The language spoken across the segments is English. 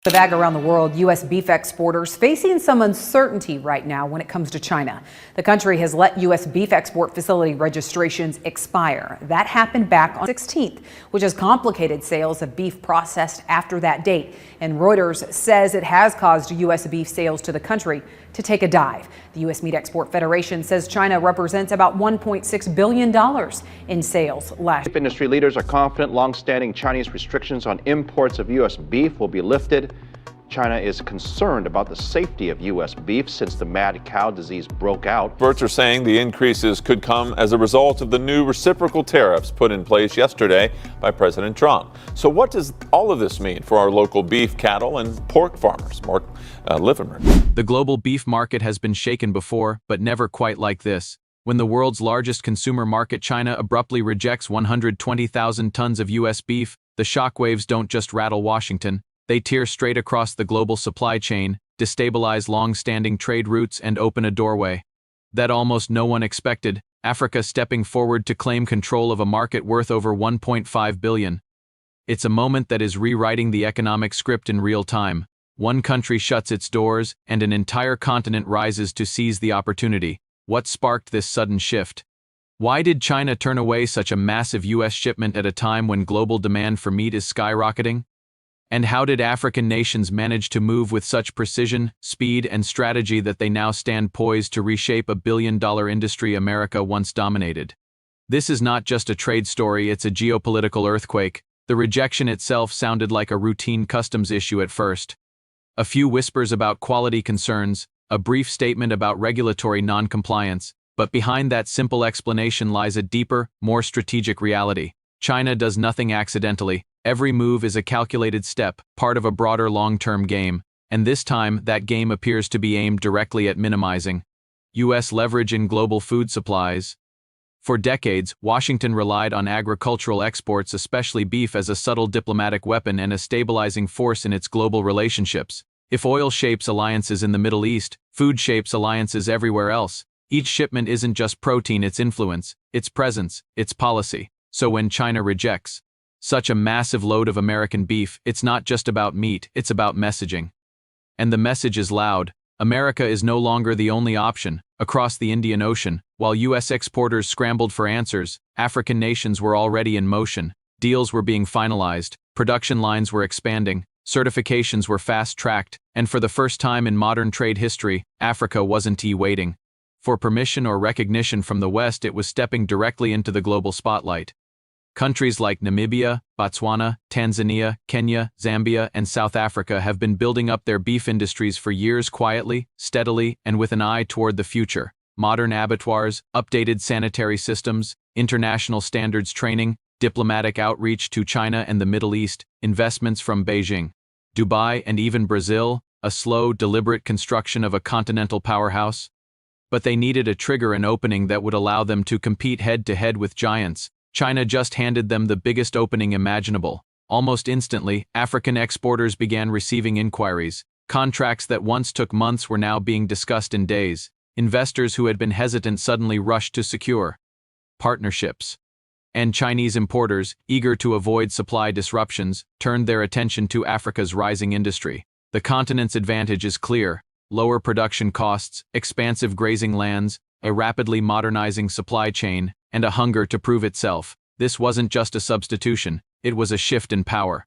The bag around the world, U.S. beef exporters facing some uncertainty right now when it comes to China. The country has let U.S. beef export facility registrations expire. That happened back on 16th, which has complicated sales of beef processed after that date. And Reuters says it has caused U.S. beef sales to the country to take a dive. The U.S. Meat Export Federation says China represents about $1.6 billion in sales last year. Industry leaders are confident long-standing Chinese restrictions on imports of U.S. beef will be lifted. China is concerned about the safety of U.S. beef since the mad cow disease broke out. Experts are saying the increases could come as a result of the new reciprocal tariffs put in place yesterday by President Trump. So what does all of this mean for our local beef, cattle, and pork farmers? Mark Livermore. The global beef market has been shaken before, but never quite like this. When the world's largest consumer market, China, abruptly rejects 120,000 tons of U.S. beef, the shockwaves don't just rattle Washington. They tear straight across the global supply chain, destabilize long-standing trade routes, and open a doorway that almost no one expected, Africa stepping forward to claim control of a market worth over $1.5 billion. It's a moment that is rewriting the economic script in real time. One country shuts its doors, and an entire continent rises to seize the opportunity. What sparked this sudden shift? Why did China turn away such a massive U.S. shipment at a time when global demand for meat is skyrocketing? And how did African nations manage to move with such precision, speed, and strategy that they now stand poised to reshape a billion-dollar industry America once dominated? This is not just a trade story, it's a geopolitical earthquake. The rejection itself sounded like a routine customs issue at first. A few whispers about quality concerns, a brief statement about regulatory non-compliance, but behind that simple explanation lies a deeper, more strategic reality. China does nothing accidentally. Every move is a calculated step, part of a broader long-term game, and this time that game appears to be aimed directly at minimizing U.S. leverage in global food supplies. For decades, Washington relied on agricultural exports, especially beef, as a subtle diplomatic weapon and a stabilizing force in its global relationships. If oil shapes alliances in the Middle East, food shapes alliances everywhere else. Each shipment isn't just protein, it's influence, its presence, its policy. So when China rejects such a massive load of American beef, it's not just about meat, it's about messaging. And the message is loud. America is no longer the only option. Across the Indian Ocean, while U.S. exporters scrambled for answers, African nations were already in motion. Deals were being finalized, production lines were expanding, certifications were fast-tracked, and for the first time in modern trade history, Africa wasn't waiting for permission or recognition from the West, it was stepping directly into the global spotlight. Countries like Namibia, Botswana, Tanzania, Kenya, Zambia, and South Africa have been building up their beef industries for years quietly, steadily, and with an eye toward the future. Modern abattoirs, updated sanitary systems, international standards training, diplomatic outreach to China and the Middle East, investments from Beijing, Dubai, and even Brazil, a slow, deliberate construction of a continental powerhouse. But they needed a trigger, an opening that would allow them to compete head-to-head with giants. China just handed them the biggest opening imaginable. Almost instantly, African exporters began receiving inquiries. Contracts that once took months were now being discussed in days. Investors who had been hesitant suddenly rushed to secure partnerships. And Chinese importers, eager to avoid supply disruptions, turned their attention to Africa's rising industry. The continent's advantage is clear: lower production costs, expansive grazing lands, a rapidly modernizing supply chain, and a hunger to prove itself. This wasn't just a substitution, it was a shift in power.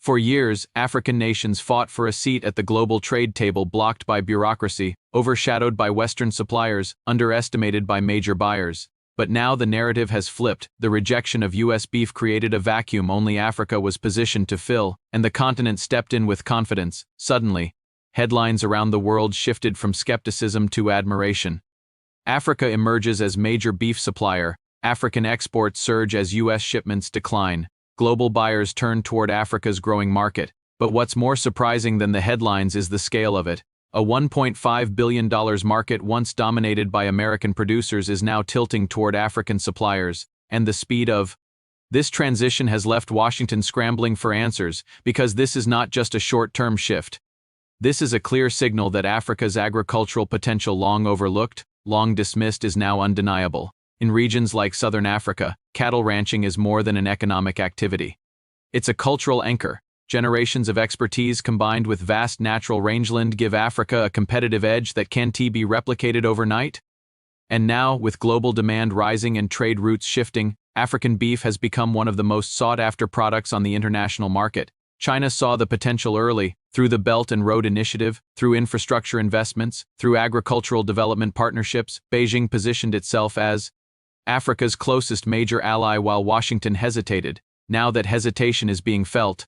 For years, African nations fought for a seat at the global trade table, blocked by bureaucracy, overshadowed by Western suppliers, underestimated by major buyers. But now the narrative has flipped. The rejection of U.S. beef created a vacuum only Africa was positioned to fill, and the continent stepped in with confidence. Suddenly, headlines around the world shifted from skepticism to admiration. Africa emerges as major beef supplier. African exports surge as U.S. shipments decline. Global buyers turn toward Africa's growing market. But what's more surprising than the headlines is the scale of it. A $1.5 billion market once dominated by American producers is now tilting toward African suppliers, and the speed of this transition has left Washington scrambling for answers, because this is not just a short-term shift. This is a clear signal that Africa's agricultural potential, long overlooked, long dismissed, is now undeniable. In regions like Southern Africa, cattle ranching is more than an economic activity. It's a cultural anchor. Generations of expertise combined with vast natural rangeland give Africa a competitive edge that can't be replicated overnight. And now, with global demand rising and trade routes shifting, African beef has become one of the most sought-after products on the international market. China saw the potential early, through the Belt and Road Initiative, through infrastructure investments, through agricultural development partnerships. Beijing positioned itself as Africa's closest major ally while Washington hesitated. Now that hesitation is being felt,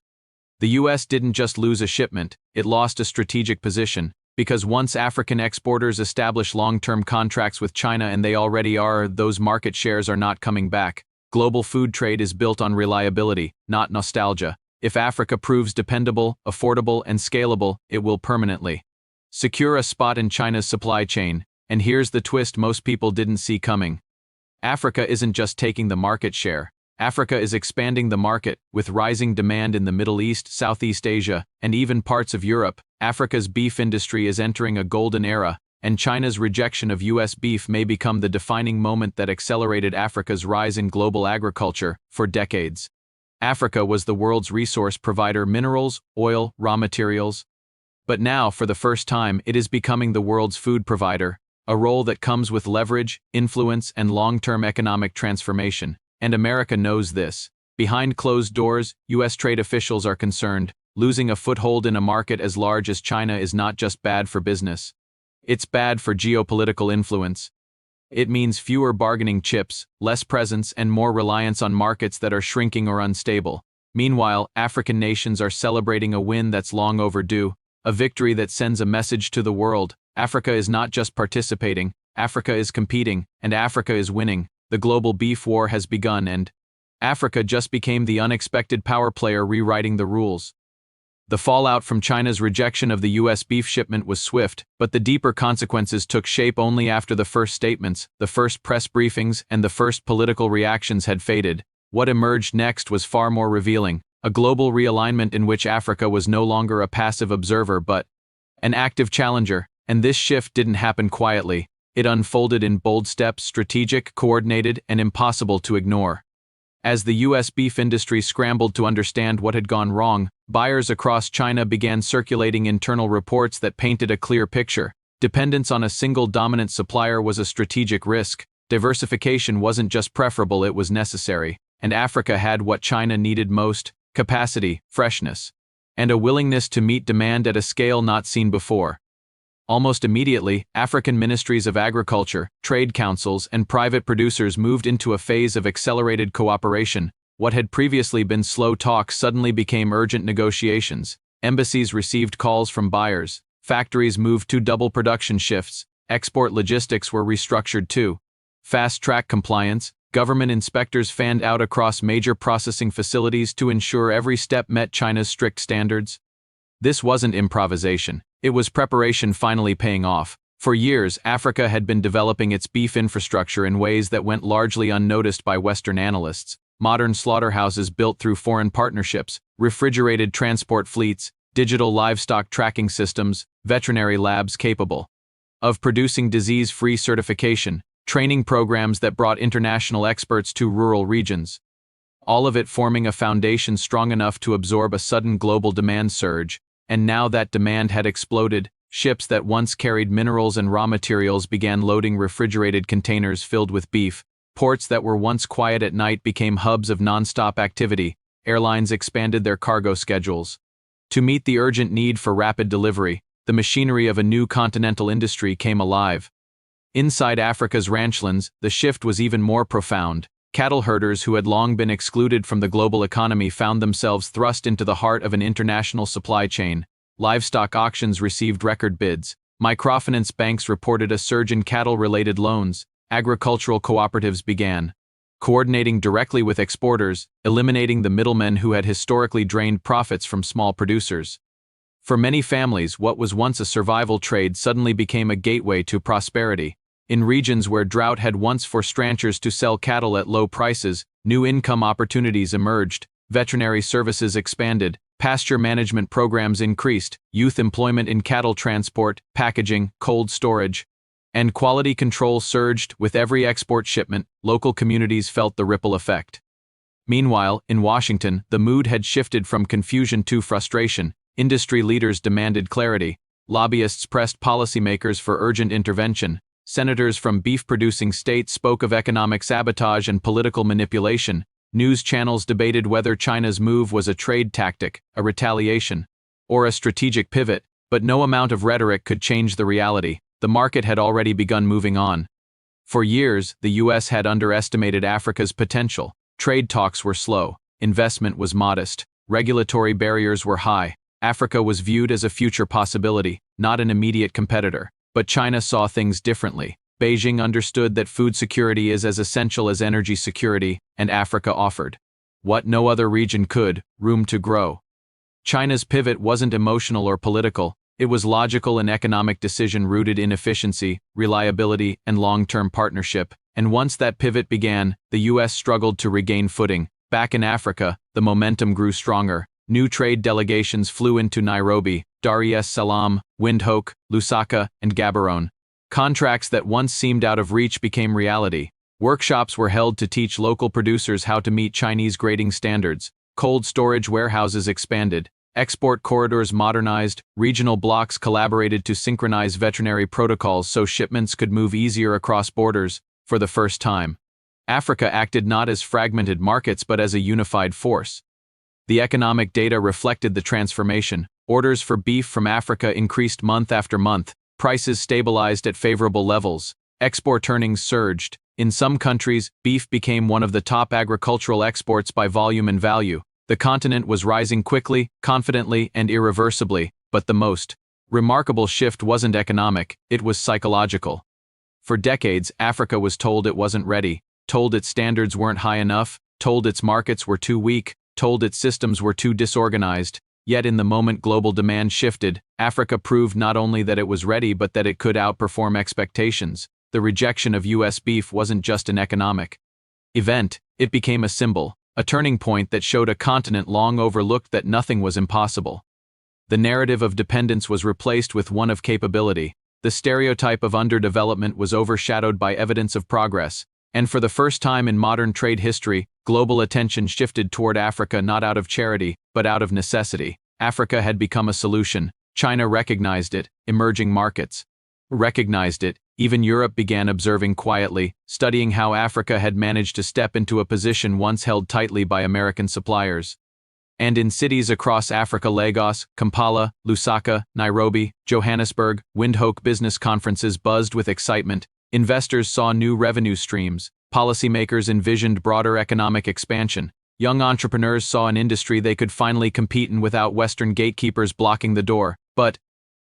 the U.S. didn't just lose a shipment, it lost a strategic position, because once African exporters establish long-term contracts with China, and they already are, those market shares are not coming back. Global food trade is built on reliability, not nostalgia. If Africa proves dependable, affordable, and scalable, it will permanently secure a spot in China's supply chain. And here's the twist most people didn't see coming. Africa isn't just taking the market share. Africa is expanding the market, with rising demand in the Middle East, Southeast Asia, and even parts of Europe. Africa's beef industry is entering a golden era, and China's rejection of U.S. beef may become the defining moment that accelerated Africa's rise in global agriculture. For decades, Africa was the world's resource provider: minerals, oil, raw materials. But now, for the first time, it is becoming the world's food provider, a role that comes with leverage, influence, and long-term economic transformation. And America knows this. Behind closed doors, U.S. trade officials are concerned. Losing a foothold in a market as large as China is not just bad for business. It's bad for geopolitical influence. It means fewer bargaining chips, less presence, and more reliance on markets that are shrinking or unstable. Meanwhile, African nations are celebrating a win that's long overdue, a victory that sends a message to the world. Africa is not just participating, Africa is competing, and Africa is winning. The global beef war has begun, and Africa just became the unexpected power player rewriting the rules. The fallout from China's rejection of the U.S. beef shipment was swift, but the deeper consequences took shape only after the first statements, the first press briefings, and the first political reactions had faded. What emerged next was far more revealing: a global realignment in which Africa was no longer a passive observer but an active challenger. And this shift didn't happen quietly. It unfolded in bold steps, strategic, coordinated, and impossible to ignore. As the U.S. beef industry scrambled to understand what had gone wrong, buyers across China began circulating internal reports that painted a clear picture. Dependence on a single dominant supplier was a strategic risk. Diversification wasn't just preferable, it was necessary. And Africa had what China needed most: capacity, freshness, and a willingness to meet demand at a scale not seen before. Almost immediately, African ministries of agriculture, trade councils, and private producers moved into a phase of accelerated cooperation. What had previously been slow talks suddenly became urgent negotiations. Embassies received calls from buyers. Factories moved to double production shifts. Export logistics were restructured too. Fast-track compliance. Government inspectors fanned out across major processing facilities to ensure every step met China's strict standards. This wasn't improvisation. It was preparation finally paying off. For years, Africa had been developing its beef infrastructure in ways that went largely unnoticed by Western analysts. Modern slaughterhouses built through foreign partnerships, refrigerated transport fleets, digital livestock tracking systems, veterinary labs capable of producing disease-free certification, training programs that brought international experts to rural regions. All of it forming a foundation strong enough to absorb a sudden global demand surge. And now that demand had exploded. Ships that once carried minerals and raw materials began loading refrigerated containers filled with beef. Ports that were once quiet at night became hubs of non-stop activity. Airlines expanded their cargo schedules. To meet the urgent need for rapid delivery, the machinery of a new continental industry came alive. Inside Africa's ranchlands, the shift was even more profound. Cattle herders who had long been excluded from the global economy found themselves thrust into the heart of an international supply chain. Livestock auctions received record bids. Microfinance banks reported a surge in cattle-related loans. Agricultural cooperatives began coordinating directly with exporters, eliminating the middlemen who had historically drained profits from small producers. For many families, what was once a survival trade suddenly became a gateway to prosperity. In regions where drought had once forced ranchers to sell cattle at low prices, new income opportunities emerged. Veterinary services expanded, pasture management programs increased, youth employment in cattle transport, packaging, cold storage, and quality control surged. With every export shipment, local communities felt the ripple effect. Meanwhile, in Washington, the mood had shifted from confusion to frustration. Industry leaders demanded clarity. Lobbyists pressed policymakers for urgent intervention. Senators from beef-producing states spoke of economic sabotage and political manipulation. News channels debated whether China's move was a trade tactic, a retaliation, or a strategic pivot, but no amount of rhetoric could change the reality. The market had already begun moving on. For years, the U.S. had underestimated Africa's potential. Trade talks were slow, investment was modest, regulatory barriers were high. Africa was viewed as a future possibility, not an immediate competitor. But China saw things differently. Beijing understood that food security is as essential as energy security, and Africa offered what no other region could: room to grow. China's pivot wasn't emotional or political, it was logical and economic decision rooted in efficiency, reliability, and long-term partnership. And once that pivot began, the U.S. struggled to regain footing. Back in Africa, the momentum grew stronger. New trade delegations flew into Nairobi, Dar es Salaam, Windhoek, Lusaka, and Gaborone. Contracts that once seemed out of reach became reality. Workshops were held to teach local producers how to meet Chinese grading standards. Cold storage warehouses expanded. Export corridors modernized. Regional blocs collaborated to synchronize veterinary protocols so shipments could move easier across borders. For the first time, Africa acted not as fragmented markets but as a unified force. The economic data reflected the transformation. Orders for beef from Africa increased month after month. Prices stabilized at favorable levels. Export earnings surged. In some countries, beef became one of the top agricultural exports by volume and value. The continent was rising quickly, confidently, and irreversibly. But the most remarkable shift wasn't economic, it was psychological. For decades, Africa was told it wasn't ready, told its standards weren't high enough, told its markets were too weak, told its systems were too disorganized. Yet in the moment global demand shifted, Africa proved not only that it was ready but that it could outperform expectations. The rejection of U.S. beef wasn't just an economic event, it became a symbol, a turning point that showed a continent long overlooked that nothing was impossible. The narrative of dependence was replaced with one of capability. The stereotype of underdevelopment was overshadowed by evidence of progress. And for the first time in modern trade history, global attention shifted toward Africa not out of charity, but out of necessity. Africa had become a solution. China recognized it, emerging markets recognized it. Even Europe began observing quietly, studying how Africa had managed to step into a position once held tightly by American suppliers. And in cities across Africa, Lagos, Kampala, Lusaka, Nairobi, Johannesburg, Windhoek, business conferences buzzed with excitement. Investors saw new revenue streams. Policymakers envisioned broader economic expansion. Young entrepreneurs saw an industry they could finally compete in without Western gatekeepers blocking the door. But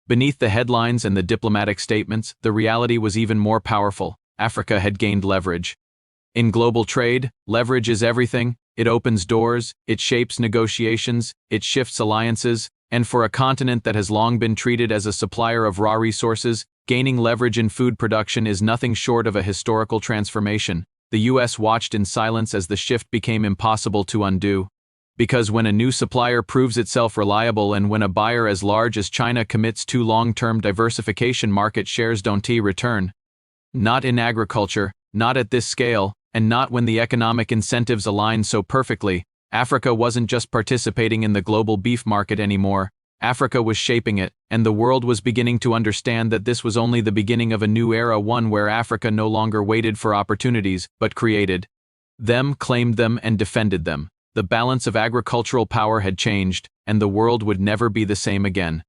beneath the headlines and the diplomatic statements, the reality was even more powerful. Africa had gained leverage. In global trade, leverage is everything. It opens doors, it shapes negotiations, it shifts alliances, and for a continent that has long been treated as a supplier of raw resources, gaining leverage in food production is nothing short of a historical transformation. The U.S. watched in silence as the shift became impossible to undo. Because when a new supplier proves itself reliable and when a buyer as large as China commits to long-term diversification, market shares don't return. Not in agriculture, not at this scale, and not when the economic incentives align so perfectly. Africa wasn't just participating in the global beef market anymore. Africa was shaping it, and the world was beginning to understand that this was only the beginning of a new era, one where Africa no longer waited for opportunities, but created them, claimed them, and defended them. The balance of agricultural power had changed, and the world would never be the same again.